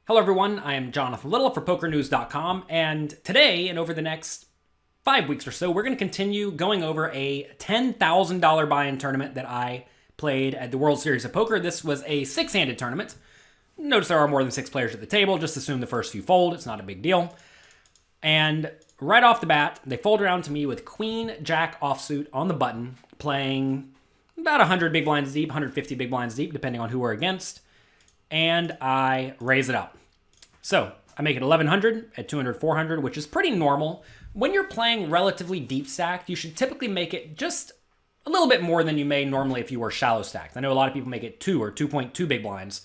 Hello everyone, I am Jonathan Little for PokerNews.com, and today and over the next 5 weeks or so, we're going to continue going over a $10,000 buy-in tournament that I played at the World Series of Poker. This was a six-handed tournament. Notice there are more than 6 players at the table. Just assume the first few fold. It's not a big deal. And right off the bat, they fold around to me with Queen Jack offsuit on the button, playing about 100 big blinds deep, 150 big blinds deep, depending on who we're against. And I raise it up. So I make it 1100 at 200, 400, which is pretty normal. When you're playing relatively deep stacked, you should typically make it just a little bit more than you may normally if you were shallow stacked. I know a lot of people make it 2 or 2.2 big blinds.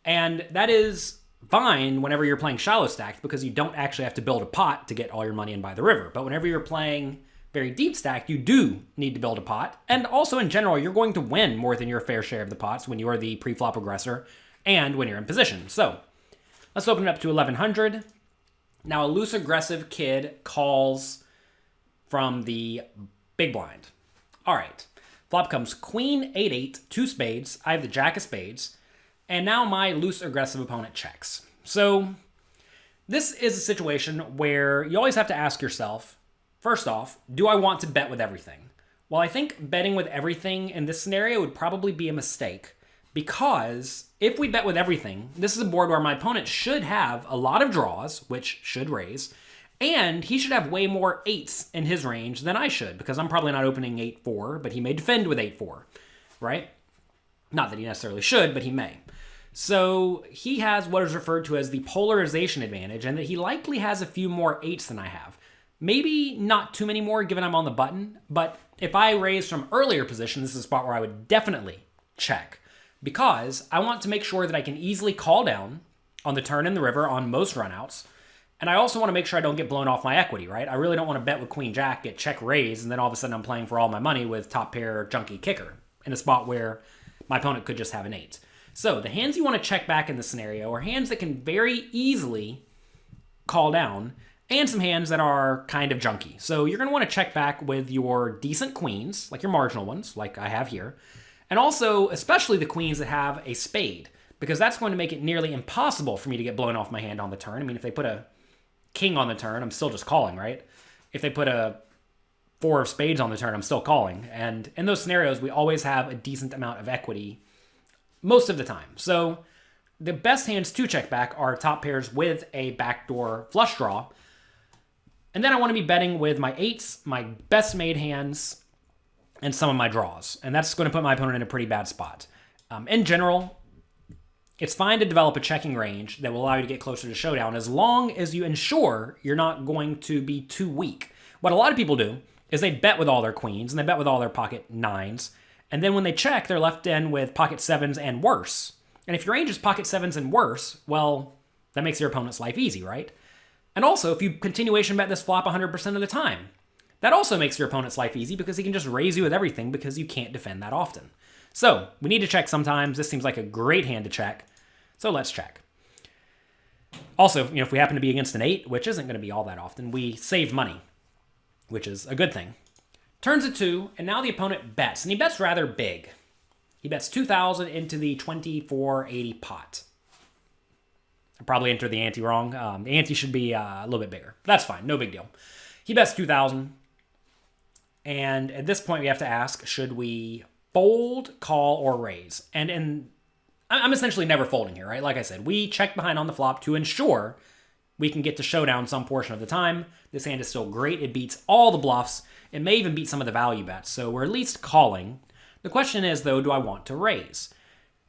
And that is fine whenever you're playing shallow stacked because you don't actually have to build a pot to get all your money in by the river. But whenever you're playing very deep stacked, you do need to build a pot. And also in general, you're going to win more than your fair share of the pots when you are the pre-flop aggressor and when you're in position. So let's open it up to 1100. Now a loose aggressive kid calls from the big blind. All right, flop comes queen, 8-8, 2 spades. I have the jack of spades. And now my loose aggressive opponent checks. So this is a situation where you always have to ask yourself, first off, do I want to bet with everything? Well, I think betting with everything in this scenario would probably be a mistake. Because if we bet with everything, this is a board where my opponent should have a lot of draws, which should raise, and he should have way more 8s in his range than I should, because I'm probably not opening 8-4, but he may defend with 8-4, right? Not that he necessarily should, but he may. So he has what is referred to as the polarization advantage, and that he likely has a few more 8s than I have. Maybe not too many more, given I'm on the button, but if I raise from earlier position, this is a spot where I would definitely check. Because I want to make sure that I can easily call down on the turn in the river on most runouts. And I also want to make sure I don't get blown off my equity, right? I really don't want to bet with Queen Jack, get check raise, and then all of a sudden I'm playing for all my money with top pair junky kicker in a spot where my opponent could just have an 8. So the hands you want to check back in this scenario are hands that can very easily call down and some hands that are kind of junky. So you're going to want to check back with your decent queens, like your marginal ones, like I have here. And also, especially the queens that have a spade, because that's going to make it nearly impossible for me to get blown off my hand on the turn. I mean, if they put a king on the turn, I'm still just calling, right? If they put a 4 of spades on the turn, I'm still calling. And in those scenarios, we always have a decent amount of equity most of the time. So the best hands to check back are top pairs with a backdoor flush draw. And then I want to be betting with my 8s, my best made hands, and some of my draws. And that's going to put my opponent in a pretty bad spot. In general, it's fine to develop a checking range that will allow you to get closer to showdown as long as you ensure you're not going to be too weak. What a lot of people do is they bet with all their queens and they bet with all their pocket 9s. And then when they check, they're left in with pocket 7s and worse. And if your range is pocket 7s and worse, well, that makes your opponent's life easy, right? And also, if you continuation bet this flop 100% of the time, that also makes your opponent's life easy because he can just raise you with everything because you can't defend that often. So we need to check sometimes. This seems like a great hand to check. So let's check. Also, if we happen to be against an 8, which isn't going to be all that often, we save money, which is a good thing. Turns a 2, and now the opponent bets, and he bets rather big. He bets 2,000 into the 2480 pot. I probably entered the ante wrong. The ante should be a little bit bigger. That's fine. No big deal. He bets 2,000. And at this point, we have to ask, should we fold, call, or raise? And I'm essentially never folding here, right? Like I said, we check behind on the flop to ensure we can get to showdown some portion of the time. This hand is still great. It beats all the bluffs. It may even beat some of the value bets, so we're at least calling. The question is, though, do I want to raise?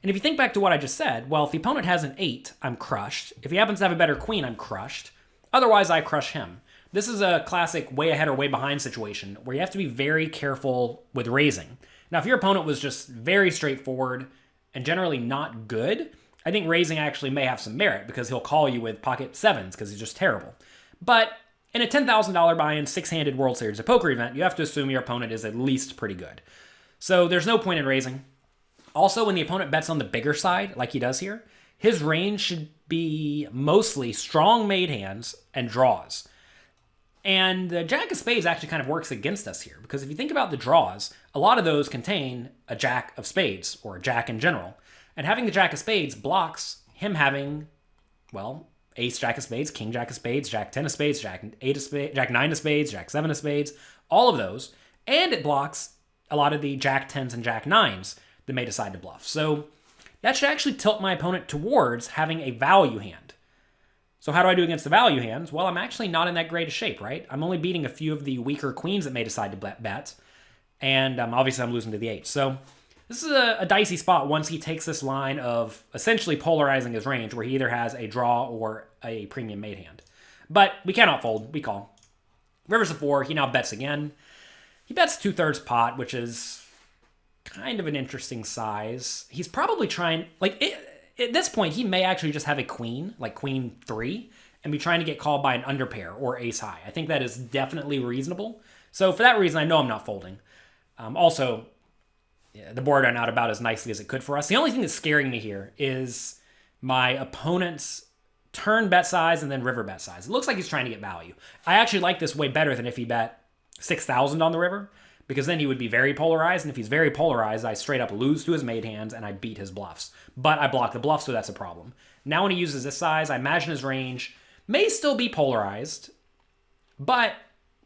And if you think back to what I just said, well, if the opponent has an 8, I'm crushed. If he happens to have a better queen, I'm crushed. Otherwise, I crush him. This is a classic way ahead or way behind situation where you have to be very careful with raising. Now, if your opponent was just very straightforward and generally not good, I think raising actually may have some merit because he'll call you with pocket 7s because he's just terrible. But in a $10,000 buy-in, 6-handed World Series of Poker event, you have to assume your opponent is at least pretty good. So there's no point in raising. Also, when the opponent bets on the bigger side, like he does here, his range should be mostly strong made hands and draws. And the Jack of Spades actually kind of works against us here, because if you think about the draws, a lot of those contain a Jack of Spades, or a Jack in general. And having the Jack of Spades blocks him having well, ace, jack of spades, king, jack of spades, jack 10 of spades, jack 8 of spades, jack 9 of spades, jack 7 of spades, all of those. And it blocks a lot of the jack 10s and jack 9s that may decide to bluff. So that should actually tilt my opponent towards having a value hand. So how do I do against the value hands? Well, I'm actually not in that great a shape, right? I'm only beating a few of the weaker queens that may decide to bet. And obviously I'm losing to the 8. So this is a dicey spot once he takes this line of essentially polarizing his range where he either has a draw or a premium made hand. But we cannot fold. We call. River's a 4. He now bets again. He bets 2/3 pot, which is kind of an interesting size. He's probably trying, like, at this point, he may actually just have a queen, like queen 3, and be trying to get called by an underpair or ace high. I think that is definitely reasonable. So for that reason, I know I'm not folding. Also, yeah, the board ran out about as nicely as it could for us. The only thing that's scaring me here is my opponent's turn bet size and then river bet size. It looks like he's trying to get value. I actually like this way better than if he bet 6,000 on the river, because then he would be very polarized, and if he's very polarized, I straight up lose to his made hands and I beat his bluffs. But I block the bluff, so that's a problem. Now when he uses this size, I imagine his range may still be polarized, but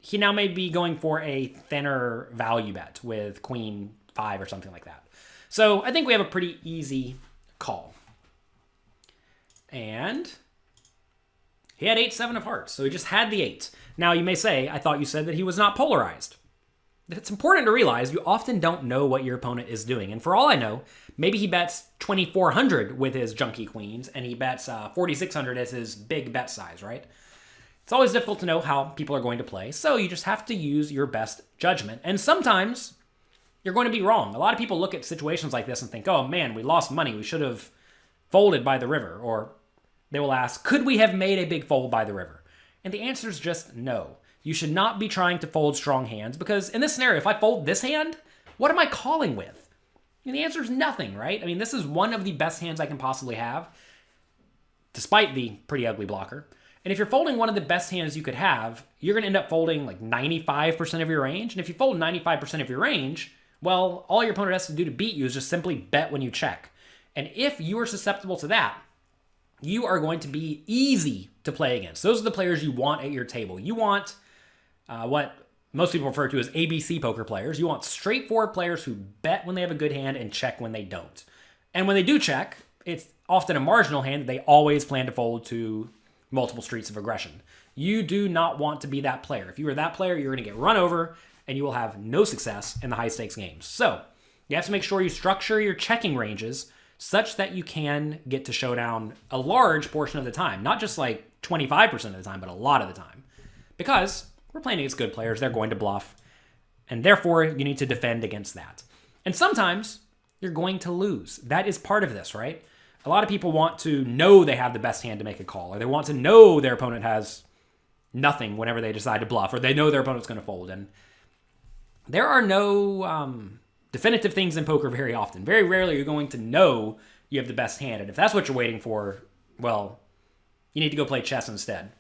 he now may be going for a thinner value bet with queen 5 or something like that. So I think we have a pretty easy call. And he had 8-7 of hearts, so he just had the 8. Now, you may say, I thought you said that he was not polarized. It's important to realize you often don't know what your opponent is doing. And for all I know, maybe he bets 2,400 with his junky queens, and he bets 4,600 as his big bet size, right? It's always difficult to know how people are going to play, so you just have to use your best judgment. And sometimes you're going to be wrong. A lot of people look at situations like this and think, oh man, we lost money. We should have folded by the river. Or they will ask, could we have made a big fold by the river? And the answer is just no. You should not be trying to fold strong hands, because in this scenario, if I fold this hand, what am I calling with? And the answer is nothing, right? I mean, this is one of the best hands I can possibly have, despite the pretty ugly blocker. And if you're folding one of the best hands you could have, you're going to end up folding like 95% of your range. And if you fold 95% of your range, well, all your opponent has to do to beat you is just simply bet when you check. And if you are susceptible to that, you are going to be easy to play against. Those are the players you want at your table. You want what most people refer to as ABC poker players. You want straightforward players who bet when they have a good hand and check when they don't. And when they do check, it's often a marginal hand that they always plan to fold to multiple streets of aggression. You do not want to be that player. If you are that player, you're going to get run over and you will have no success in the high stakes games. So you have to make sure you structure your checking ranges such that you can get to showdown a large portion of the time. Not just like 25% of the time, but a lot of the time. Because we're playing against good players, they're going to bluff. And therefore, you need to defend against that. And sometimes you're going to lose. That is part of this, right? A lot of people want to know they have the best hand to make a call, or they want to know their opponent has nothing whenever they decide to bluff, or they know their opponent's going to fold. And there are no definitive things in poker very often. Very rarely you're going to know you have the best hand. And if that's what you're waiting for, well, you need to go play chess instead.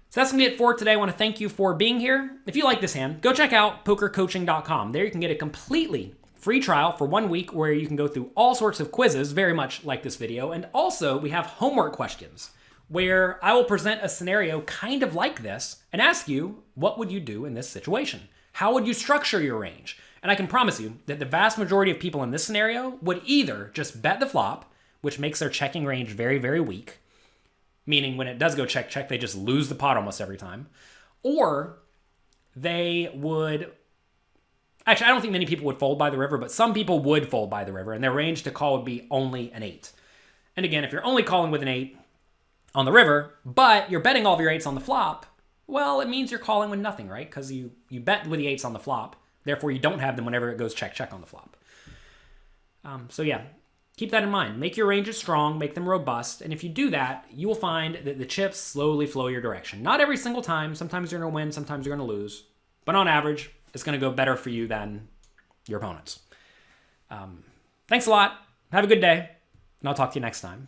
So that's going to be it for today. I want to thank you for being here. If you like this hand, go check out pokercoaching.com. There you can get a completely free trial for 1 week where you can go through all sorts of quizzes, very much like this video. And also, we have homework questions where I will present a scenario kind of like this and ask you, what would you do in this situation? How would you structure your range? And I can promise you that the vast majority of people in this scenario would either just bet the flop, which makes their checking range very, very weak, meaning when it does go check, check, they just lose the pot almost every time, or they would... Actually, I don't think many people would fold by the river, but some people would fold by the river, and their range to call would be only an 8. And again, if you're only calling with an 8 on the river, but you're betting all of your 8s on the flop, well, it means you're calling with nothing, right? Because you bet with the 8s on the flop. Therefore, you don't have them whenever it goes check, check on the flop. So yeah, keep that in mind. Make your ranges strong, make them robust, and if you do that, you will find that the chips slowly flow your direction. Not every single time. Sometimes you're going to win, sometimes you're going to lose. But on average, it's going to go better for you than your opponents. Thanks a lot. Have a good day, and I'll talk to you next time.